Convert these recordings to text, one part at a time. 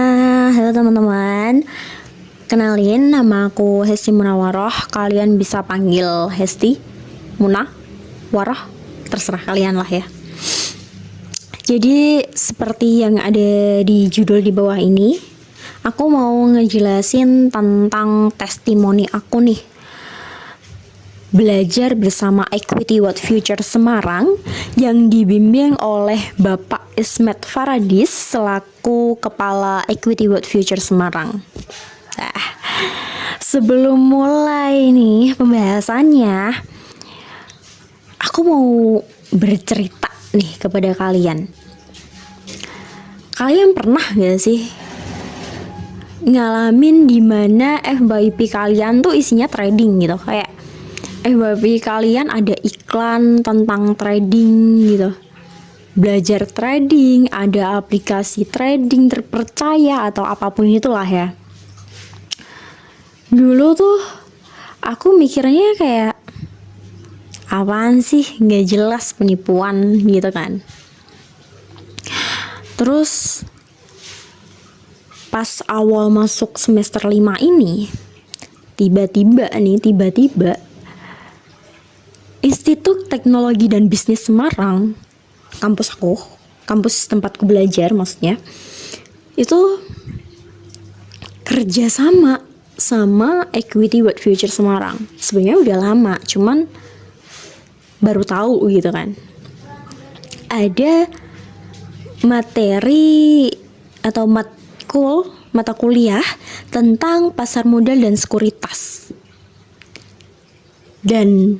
Halo teman-teman. Kenalin, nama aku Hesti Munawaroh. Kalian bisa panggil Hesti, Muna, Waroh, terserah kalian lah ya. Jadi seperti yang ada di judul di bawah ini, aku mau ngejelasin tentang testimoni aku nih. Belajar bersama Equity What Future Semarang yang dibimbing oleh Bapak Ismet Faradis selaku Kepala Equity What Future Semarang. Sebelum mulai nih pembahasannya, aku mau bercerita nih kepada kalian. Kalian pernah gak sih ngalamin dimana FYP kalian tuh isinya trading gitu, kayak FYP kalian ada iklan tentang trading gitu, belajar trading, ada aplikasi trading terpercaya atau apapun itulah ya. Dulu tuh aku mikirnya kayak apaan sih, nggak jelas, penipuan gitu kan. Terus pas awal masuk semester 5 ini, tiba-tiba Institut Teknologi dan Bisnis Semarang, kampus tempatku belajar maksudnya, itu kerjasama sama Equity What Future Semarang. Sebenarnya udah lama, cuman baru tahu gitu kan. Ada materi atau mata kuliah tentang pasar modal dan sekuritas. Dan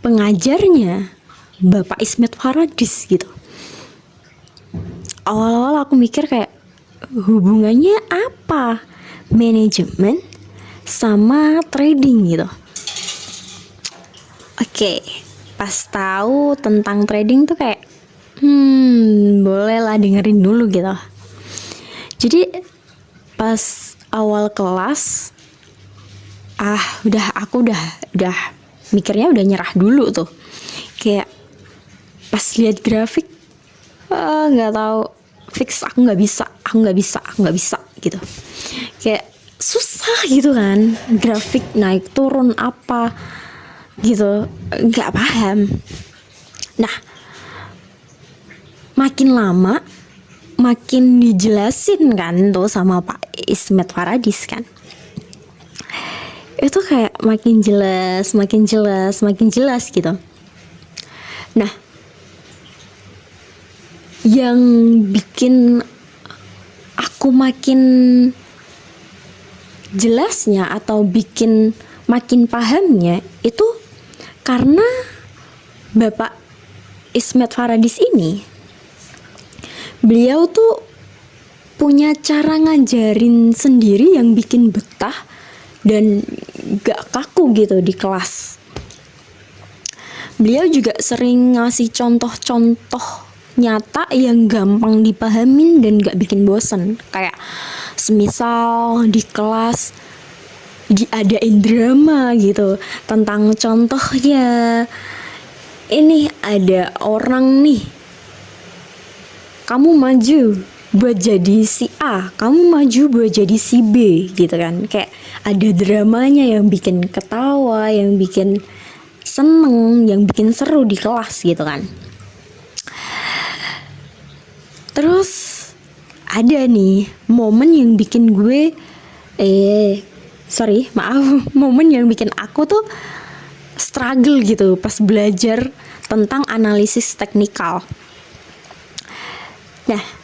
pengajarnya Bapak Ismet Faradis gitu. Awal-awal aku mikir kayak hubungannya apa manajemen sama trading gitu. Oke, pas tahu tentang trading tuh kayak bolehlah dengerin dulu gitu. Jadi pas awal kelas aku udah mikirnya udah nyerah dulu tuh. Kayak pas lihat grafik nggak tahu, fix aku nggak bisa gitu. Kayak susah gitu kan, grafik naik turun apa gitu, nggak paham. Nah, makin lama makin dijelasin kan tuh sama Pak Ismet Faradis kan. Itu kayak makin jelas gitu. Nah, yang bikin aku makin jelasnya atau bikin makin pahamnya itu karena Bapak Ismet Faradis ini, beliau tuh punya cara ngajarin sendiri yang bikin betah dan gak kaku gitu di kelas. Beliau juga sering ngasih contoh-contoh nyata yang gampang dipahamin dan gak bikin bosen. Kayak semisal di kelas diadain drama gitu tentang contohnya, ini ada orang nih, kamu maju buat jadi si A, kamu maju buat jadi si B gitu kan. Kayak ada dramanya yang bikin ketawa, yang bikin seneng, yang bikin seru di kelas gitu kan. Terus ada nih momen yang bikin momen yang bikin aku tuh struggle gitu pas belajar tentang analisis teknikal. Nah,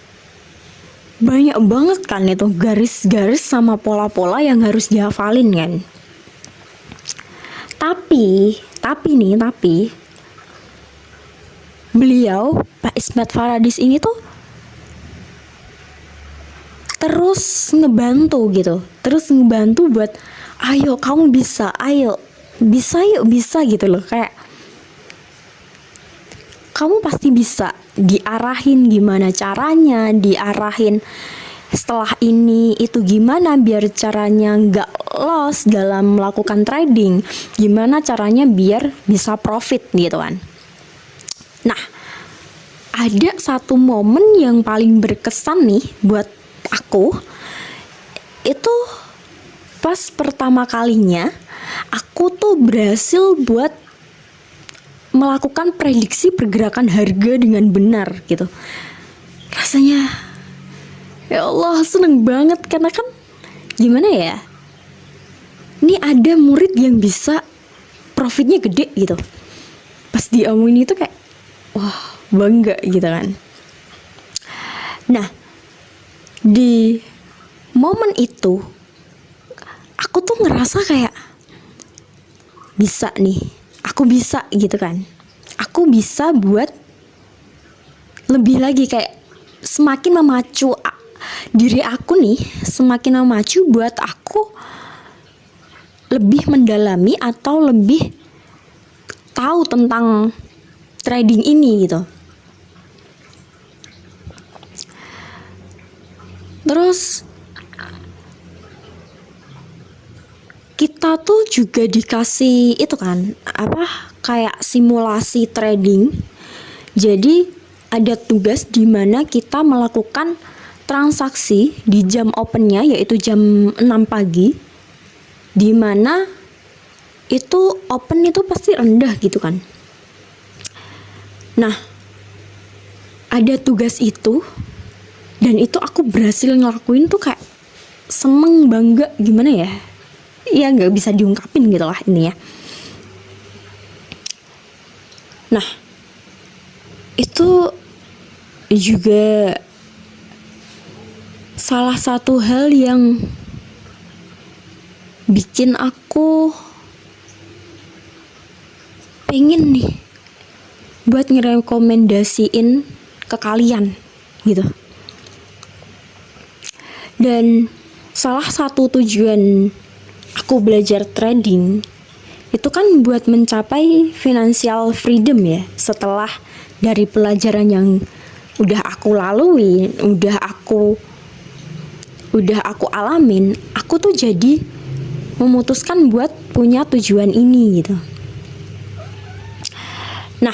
banyak banget kan itu garis-garis sama pola-pola yang harus dihafalin kan. Tapi beliau, Pak Ismet Faradis ini tuh terus ngebantu buat ayo kamu bisa, bisa gitu loh. Kayak kamu pasti bisa, diarahin gimana caranya, diarahin setelah ini itu gimana biar caranya nggak loss dalam melakukan trading, gimana caranya biar bisa profit gitu kan. Nah, ada satu momen yang paling berkesan nih buat aku itu pas pertama kalinya aku tuh berhasil buat melakukan prediksi pergerakan harga dengan benar gitu. Rasanya ya Allah seneng banget karena kan gimana ya, ini ada murid yang bisa profitnya gede gitu. Pas diomongin itu kayak wah bangga gitu kan. Nah di momen itu aku tuh ngerasa kayak bisa nih, aku bisa gitu kan, aku bisa buat lebih lagi, kayak semakin memacu diri aku nih, semakin memacu buat aku lebih mendalami atau lebih tahu tentang trading ini gitu. Terus kita tuh juga dikasih itu kan, kayak simulasi trading. Jadi ada tugas di mana kita melakukan transaksi di jam opennya, yaitu jam 6 pagi, di mana itu open itu pasti rendah gitu kan. Nah ada tugas itu, dan itu aku berhasil ngelakuin tuh kayak seneng, bangga, gimana ya, ya nggak bisa diungkapin gitu lah ini ya. Nah itu juga salah satu hal yang bikin aku pengen nih buat ngerekomendasiin ke kalian gitu. Dan salah satu tujuan aku belajar trading itu kan buat mencapai financial freedom ya. Setelah dari pelajaran yang udah aku lalui, udah aku alamin, aku tuh jadi memutuskan buat punya tujuan ini gitu. Nah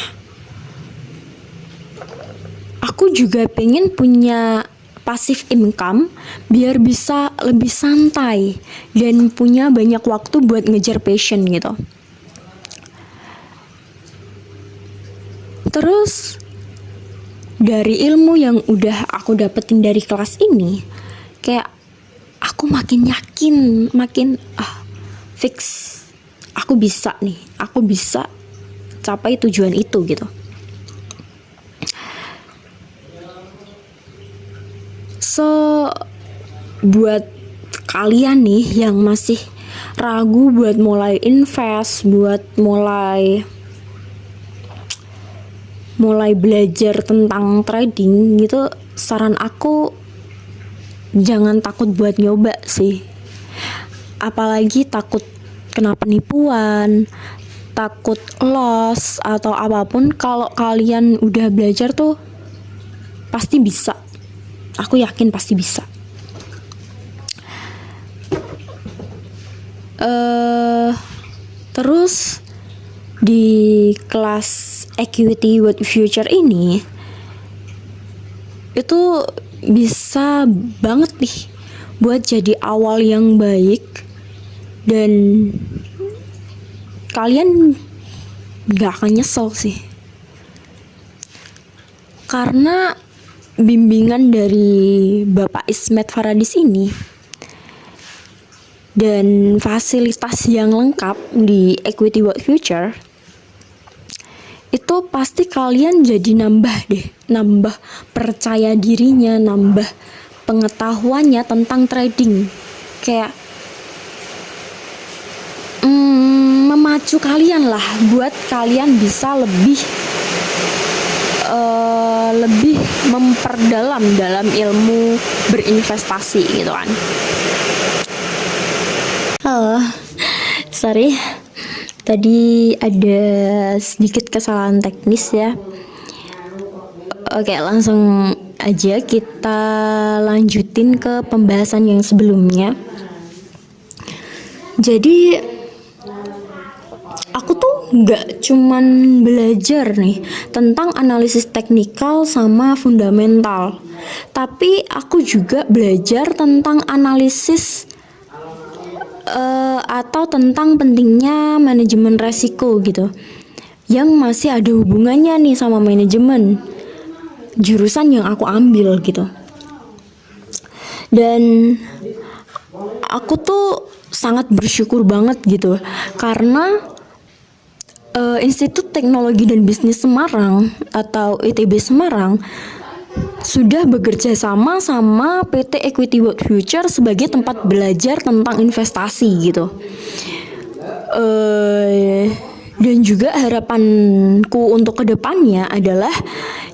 aku juga pengen punya passive income biar bisa lebih santai dan punya banyak waktu buat ngejar passion gitu. Terus dari ilmu yang udah aku dapetin dari kelas ini, kayak aku makin yakin, makin fix aku bisa nih, aku bisa capai tujuan itu gitu. So buat kalian nih yang masih ragu buat mulai invest, buat mulai belajar tentang trading gitu, saran aku jangan takut buat nyoba sih. Apalagi takut kena penipuan, takut loss atau apapun. Kalau kalian udah belajar tuh pasti bisa. Aku yakin pasti bisa. Terus di kelas Equity with Future ini itu bisa banget nih buat jadi awal yang baik, dan kalian gak akan nyesel sih, karena bimbingan dari Bapak Ismet Faradis ini dan fasilitas yang lengkap di Equity World Future itu pasti kalian jadi nambah percaya dirinya, nambah pengetahuannya tentang trading, kayak memacu kalian lah buat kalian bisa lebih memperdalam dalam ilmu berinvestasi gitu kan. Sorry, tadi ada sedikit kesalahan teknis ya. Oke, langsung aja kita lanjutin ke pembahasan yang sebelumnya. Jadi aku tuh nggak cuman belajar nih tentang analisis teknikal sama fundamental, tapi aku juga belajar tentang analisis atau tentang pentingnya manajemen resiko gitu, yang masih ada hubungannya nih sama manajemen jurusan yang aku ambil gitu. Dan aku tuh sangat bersyukur banget gitu karena Institut Teknologi dan Bisnis Semarang atau ITB Semarang sudah bekerja sama sama PT Equity World Future sebagai tempat belajar tentang investasi gitu. Dan juga harapanku untuk kedepannya adalah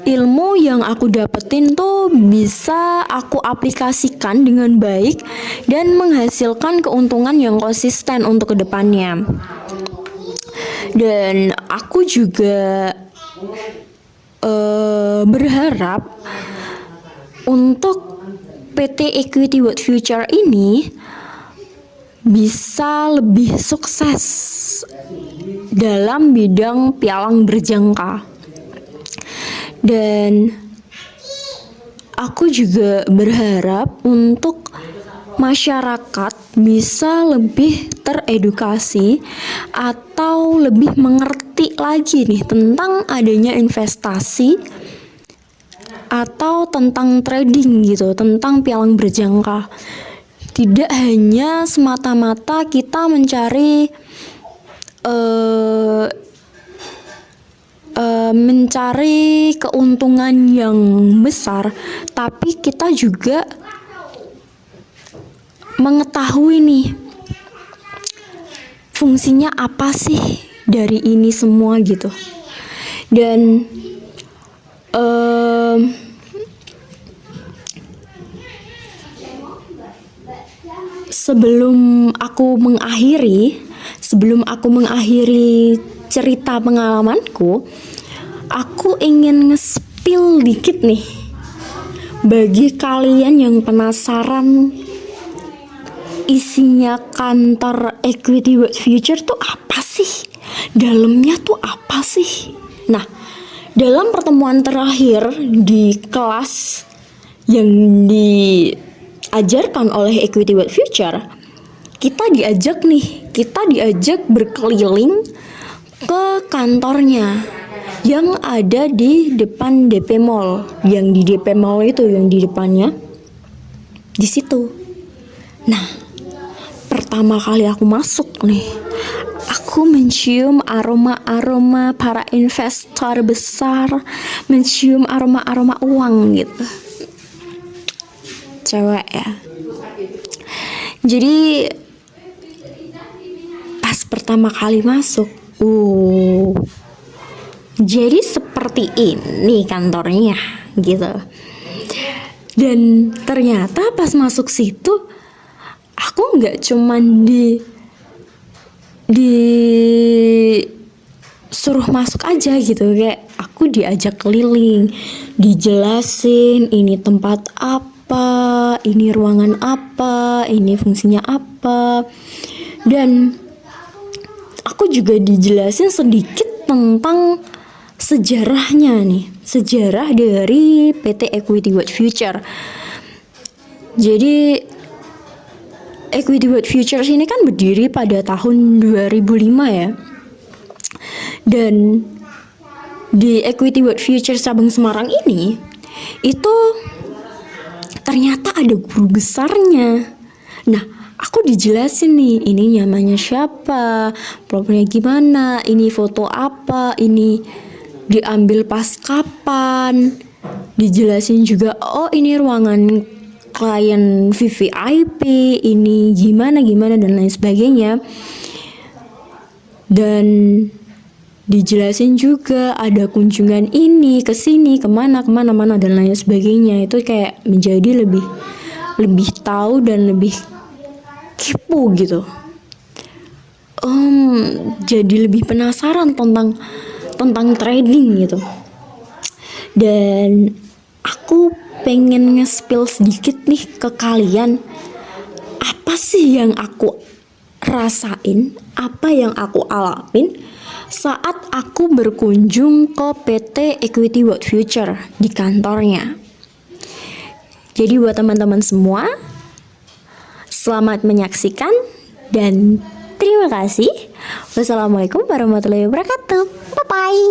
ilmu yang aku dapetin tuh bisa aku aplikasikan dengan baik dan menghasilkan keuntungan yang konsisten untuk kedepannya. Dan aku juga berharap untuk PT Equity World Future ini bisa lebih sukses dalam bidang pialang berjangka. Dan aku juga berharap untuk masyarakat bisa lebih teredukasi atau lebih mengerti lagi nih tentang adanya investasi atau tentang trading gitu, tentang pialang berjangka. Tidak hanya semata-mata kita mencari keuntungan yang besar, tapi kita juga mengetahui nih fungsinya apa sih dari ini semua gitu. Dan sebelum aku mengakhiri cerita pengalamanku, aku ingin nge-spill dikit nih bagi kalian yang penasaran isinya kantor Equity World Future tuh apa sih? Dalamnya tuh apa sih? Nah, dalam pertemuan terakhir di kelas yang diajarkan oleh Equity World Future, kita diajak berkeliling ke kantornya yang ada di depan DP Mall. Yang di DP Mall itu yang di depannya di situ. Nah, pertama kali aku masuk nih, aku mencium aroma-aroma para investor besar, mencium aroma-aroma uang gitu. Cewek ya. Jadi pas pertama kali masuk, jadi seperti ini kantornya gitu. Dan ternyata pas masuk situ, aku nggak cuman suruh masuk aja gitu, kayak aku diajak keliling, dijelasin ini tempat apa, ini ruangan apa, ini fungsinya apa. Dan aku juga dijelasin sedikit tentang sejarahnya nih, sejarah dari PT Equity World Future. Jadi Equity World Future ini kan berdiri pada tahun 2005 ya. Dan di Equity World Future cabang Semarang ini itu ternyata ada guru besarnya. Nah, aku dijelasin nih, ini namanya siapa, profilnya gimana, ini foto apa, ini diambil pas kapan. Dijelasin juga, oh ini ruangan klien VVIP, ini gimana dan lain sebagainya. Dan dijelasin juga ada kunjungan ini ke sini, kemana dan lain sebagainya. Itu kayak menjadi lebih tahu dan lebih kepo gitu. Jadi lebih penasaran tentang trading gitu. Dan aku pengen nge-spill sedikit nih ke kalian, apa sih yang aku rasain, apa yang aku alamin saat aku berkunjung ke PT Equity World Future di kantornya. Jadi buat teman-teman semua, selamat menyaksikan dan terima kasih. Wassalamualaikum warahmatullahi wabarakatuh. Bye-bye.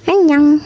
Annyeong.